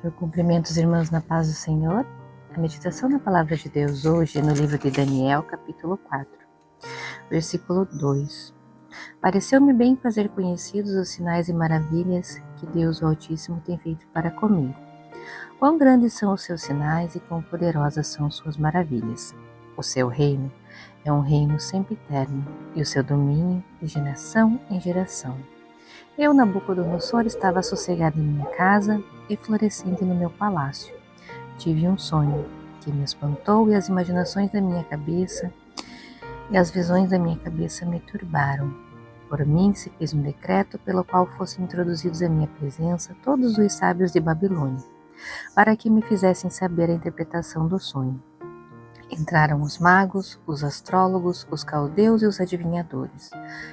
Eu cumprimento os irmãos na paz do Senhor. A meditação na palavra de Deus hoje é no livro de Daniel, capítulo 4, versículo 2. Pareceu-me bem fazer conhecidos os sinais e maravilhas que Deus o Altíssimo tem feito para comigo. Quão grandes são os seus sinais e quão poderosas são suas maravilhas. O seu reino é um reino sempre eterno, e o seu domínio de geração em geração. Eu, Nabucodonosor, estava sossegado em minha casa e florescente no meu palácio. Tive um sonho que me espantou e as imaginações da minha cabeça e as visões da minha cabeça me turbaram. Por mim se fez um decreto pelo qual fossem introduzidos à minha presença todos os sábios de Babilônia, para que me fizessem saber a interpretação do sonho. Entraram os magos, os astrólogos, os caldeus e os adivinhadores.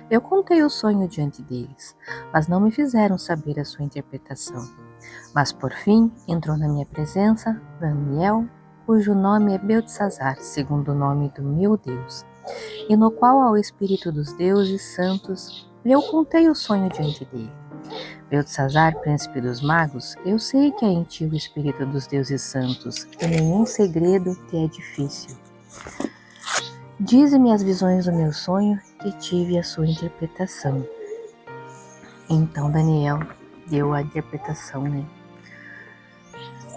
Eu contei o sonho diante deles, mas não me fizeram saber a sua interpretação. Mas por fim entrou na minha presença Daniel, cujo nome é Beltesazar, segundo o nome do meu Deus, e no qual há o Espírito dos deuses santos, e eu contei o sonho diante dele. Beltesazar, príncipe dos magos, eu sei que há em ti o Espírito dos deuses santos, e nenhum segredo te é difícil. Dize-me as visões do meu sonho, que tive a sua interpretação. Então Daniel deu a interpretação,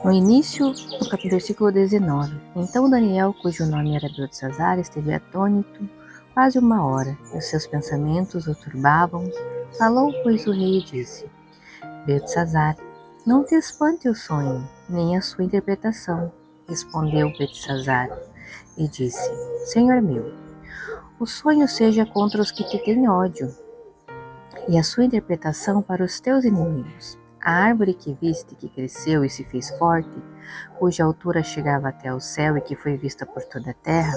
No início, no versículo 19. Então Daniel, cujo nome era Beltesazar, esteve atônito quase uma hora, e os seus pensamentos o turbavam. Falou, pois, o rei e disse: Beltesazar, não te espante o sonho, nem a sua interpretação. Respondeu Beltesazar e disse: Senhor meu, o sonho seja contra os que te têm ódio, e a sua interpretação para os teus inimigos. A árvore que viste, que cresceu e se fez forte, cuja altura chegava até o céu e que foi vista por toda a terra,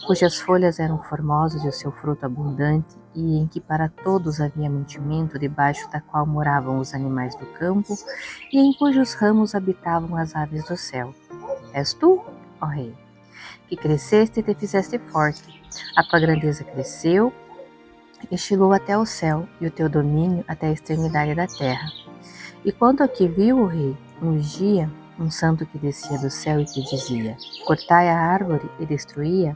cujas folhas eram formosas e o seu fruto abundante, e em que para todos havia mantimento, debaixo da qual moravam os animais do campo, e em cujos ramos habitavam as aves do céu. És tu, ó rei, que cresceste e te fizeste forte. A tua grandeza cresceu e chegou até o céu, e o teu domínio até a extremidade da terra. E quanto ao que viu o rei, ungia um santo que descia do céu e que dizia: Cortai a árvore e destruía,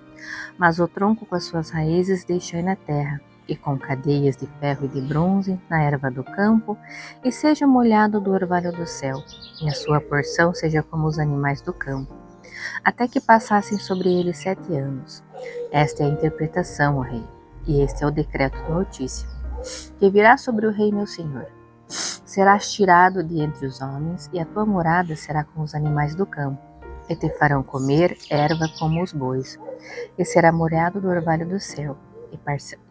mas o tronco com as suas raízes deixai na terra, e com cadeias de ferro e de bronze na erva do campo, e seja molhado do orvalho do céu, e a sua porção seja como os animais do campo, até que passassem sobre ele 7 anos. Esta é a interpretação, ó rei, e este é o decreto do Altíssimo, que virá sobre o rei meu senhor. Serás tirado de entre os homens, e a tua morada será com os animais do campo, e te farão comer erva como os bois, e será molhado do orvalho do céu,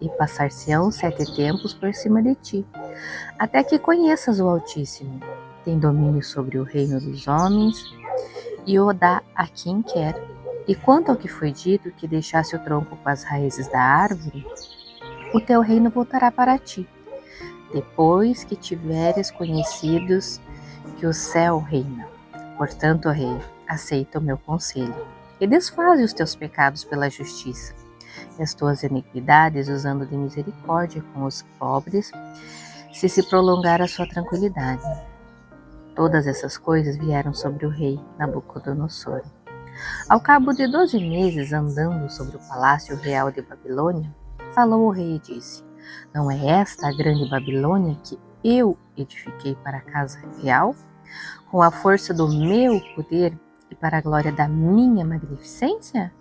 e passar-se-ão 7 tempos por cima de ti, até que conheças o Altíssimo. Tem domínio sobre o reino dos homens, e o dá a quem quer. E quanto ao que foi dito, que deixasse o tronco com as raízes da árvore, o teu reino voltará para ti, depois que tiveres conhecidos que o céu reina. Portanto, rei, aceita o meu conselho, e desfaze os teus pecados pela justiça, e as tuas iniquidades usando de misericórdia com os pobres, se prolongar a sua tranquilidade. Todas essas coisas vieram sobre o rei Nabucodonosor. Ao cabo de 12 meses andando sobre o palácio real de Babilônia, falou o rei e disse: Não é esta a grande Babilônia que eu edifiquei para a casa real, com a força do meu poder e para a glória da minha magnificência?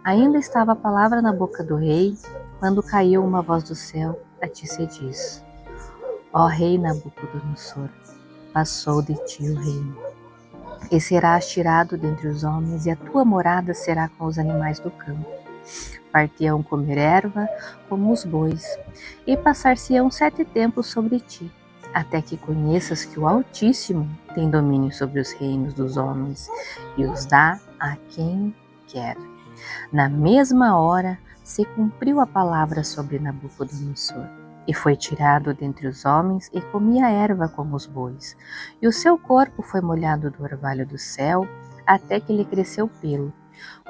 Ainda estava a palavra na boca do rei, quando caiu uma voz do céu, a ti se diz: Ó rei Nabucodonosor, passou de ti o reino, e serás tirado dentre os homens, e a tua morada será com os animais do campo. Partiam comer erva como os bois, e passar-se-ão 7 tempos sobre ti, até que conheças que o Altíssimo tem domínio sobre os reinos dos homens, e os dá a quem quer. Na mesma hora se cumpriu a palavra sobre Nabucodonosor, e foi tirado dentre os homens, e comia erva como os bois, e o seu corpo foi molhado do orvalho do céu, até que lhe cresceu pelo,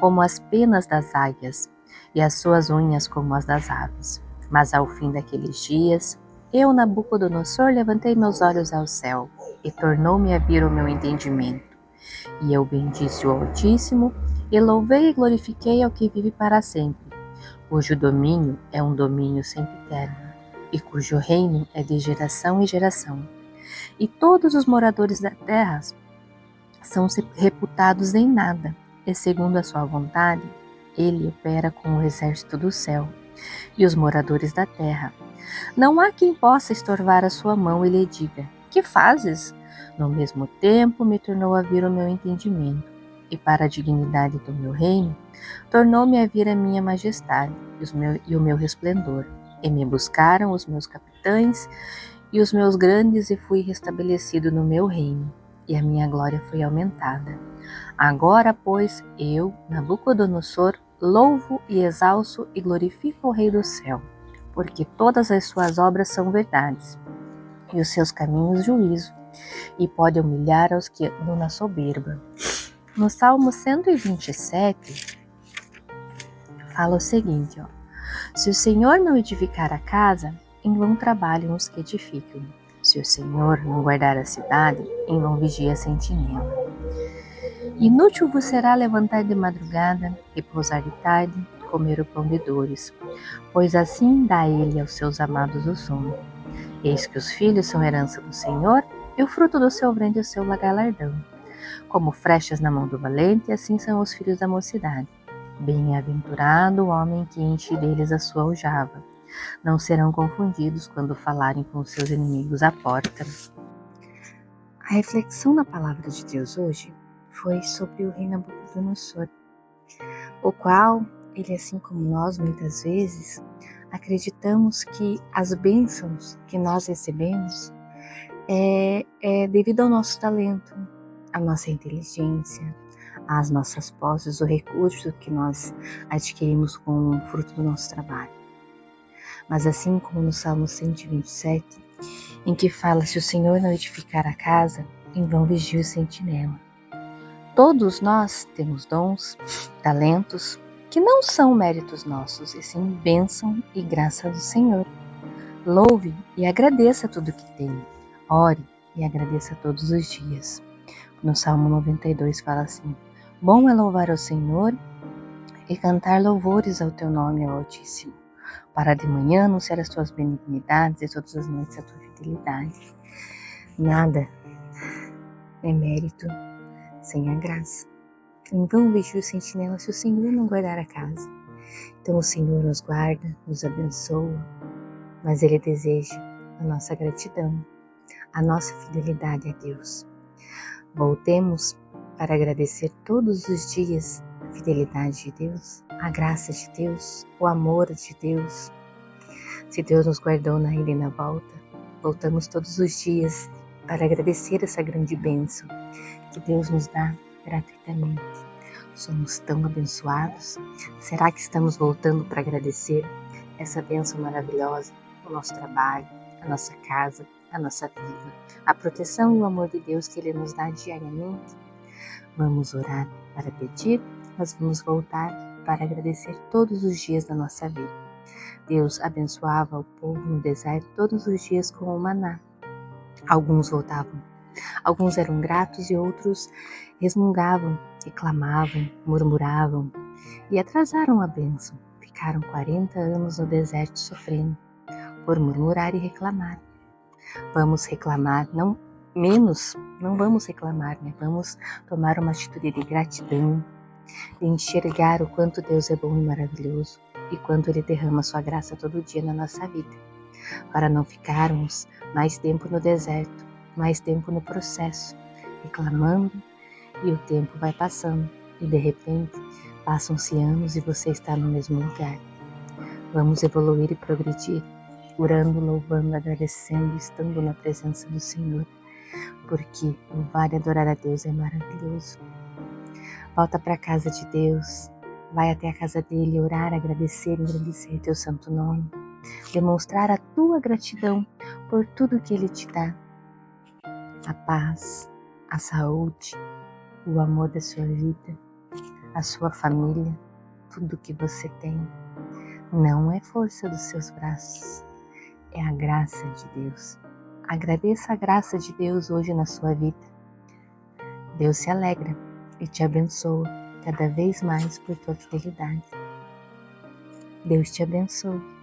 como as penas das águias, e as suas unhas como as das aves. Mas ao fim daqueles dias, eu, Nabucodonosor, levantei meus olhos ao céu, e tornou-me a vir o meu entendimento. E eu bendisse o Altíssimo, e louvei e glorifiquei ao que vive para sempre, cujo domínio é um domínio sempiterno, e cujo reino é de geração em geração. E todos os moradores da terra são reputados em nada, e segundo a sua vontade, ele opera com o exército do céu e os moradores da terra. Não há quem possa estorvar a sua mão e lhe diga: que fazes? No mesmo tempo me tornou a vir o meu entendimento, e para a dignidade do meu reino, tornou-me a vir a minha majestade e o meu resplendor. E me buscaram os meus capitães e os meus grandes, e fui restabelecido no meu reino, e a minha glória foi aumentada. Agora, pois, eu, Nabucodonosor, louvo e exalço e glorifico o Rei do céu, porque todas as suas obras são verdades, e os seus caminhos juízo, e pode humilhar aos que andam na soberba. No Salmo 127, fala o seguinte, se o Senhor não edificar a casa, em vão trabalham os que edificam. Se o Senhor não guardar a cidade, em vão vigia a sentinela. Inútil vos será levantar de madrugada, repousar de tarde, comer o pão de dores, pois assim dá ele aos seus amados o sono. Eis que os filhos são herança do Senhor, e o fruto do seu ventre é o seu galardão. Como flechas na mão do valente, assim são os filhos da mocidade. Bem-aventurado o homem que enche deles a sua aljava. Não serão confundidos quando falarem com os seus inimigos à porta. A reflexão na palavra de Deus hoje foi sobre o rei Nabucodonosor, o qual ele, assim como nós, muitas vezes, acreditamos que as bênçãos que nós recebemos é devido ao nosso talento, à nossa inteligência, às nossas posses, o recurso que nós adquirimos com o fruto do nosso trabalho. Mas assim como no Salmo 127, em que fala: se o Senhor não edificar a casa, em vão vigia o sentinela. Todos nós temos dons, talentos, que não são méritos nossos, e sim bênção e graça do Senhor. Louve e agradeça tudo que tem. Ore e agradeça todos os dias. No Salmo 92 fala assim: bom é louvar ao Senhor e cantar louvores ao teu nome, ao Altíssimo, para de manhã anunciar as tuas benignidades e todas as noites a tua fidelidade. Nada é mérito sem a graça. Em vão vigia o sentinela se o Senhor não guardar a casa. Então o Senhor nos guarda, nos abençoa, mas Ele deseja a nossa gratidão, a nossa fidelidade a Deus. Voltemos para agradecer todos os dias a fidelidade de Deus, a graça de Deus, o amor de Deus. Se Deus nos guardou na ida e na volta, voltamos todos os dias para agradecer essa grande bênção que Deus nos dá gratuitamente. Somos tão abençoados. Será que estamos voltando para agradecer essa bênção maravilhosa, o nosso trabalho, a nossa casa, a nossa vida, a proteção e o amor de Deus que Ele nos dá diariamente? Vamos orar para pedir, mas vamos voltar para agradecer todos os dias da nossa vida. Deus abençoava o povo no deserto todos os dias com o maná. Alguns voltavam, alguns eram gratos e outros resmungavam, reclamavam, murmuravam e atrasaram a bênção. Ficaram 40 anos no deserto sofrendo por murmurar e reclamar. Vamos reclamar, não vamos reclamar, né? Vamos tomar uma atitude de gratidão, de enxergar o quanto Deus é bom e maravilhoso e quanto Ele derrama sua graça todo dia na nossa vida, para não ficarmos mais tempo no deserto, mais tempo no processo, reclamando, e o tempo vai passando e de repente passam-se anos e você está no mesmo lugar. Vamos evoluir e progredir, orando, louvando, agradecendo, estando na presença do Senhor, porque louvar e adorar a Deus é maravilhoso. Volta para a casa de Deus, vai até a casa dele, orar, agradecer, engrandecer teu santo nome, demonstrar a tua gratidão por tudo que Ele te dá, a paz, a saúde, o amor da sua vida, a sua família, tudo que você tem. Não é força dos seus braços, é a graça de Deus, Agradeça a graça de Deus hoje na sua vida. Deus se alegra e te abençoa cada vez mais por tua fidelidade. Deus te abençoe.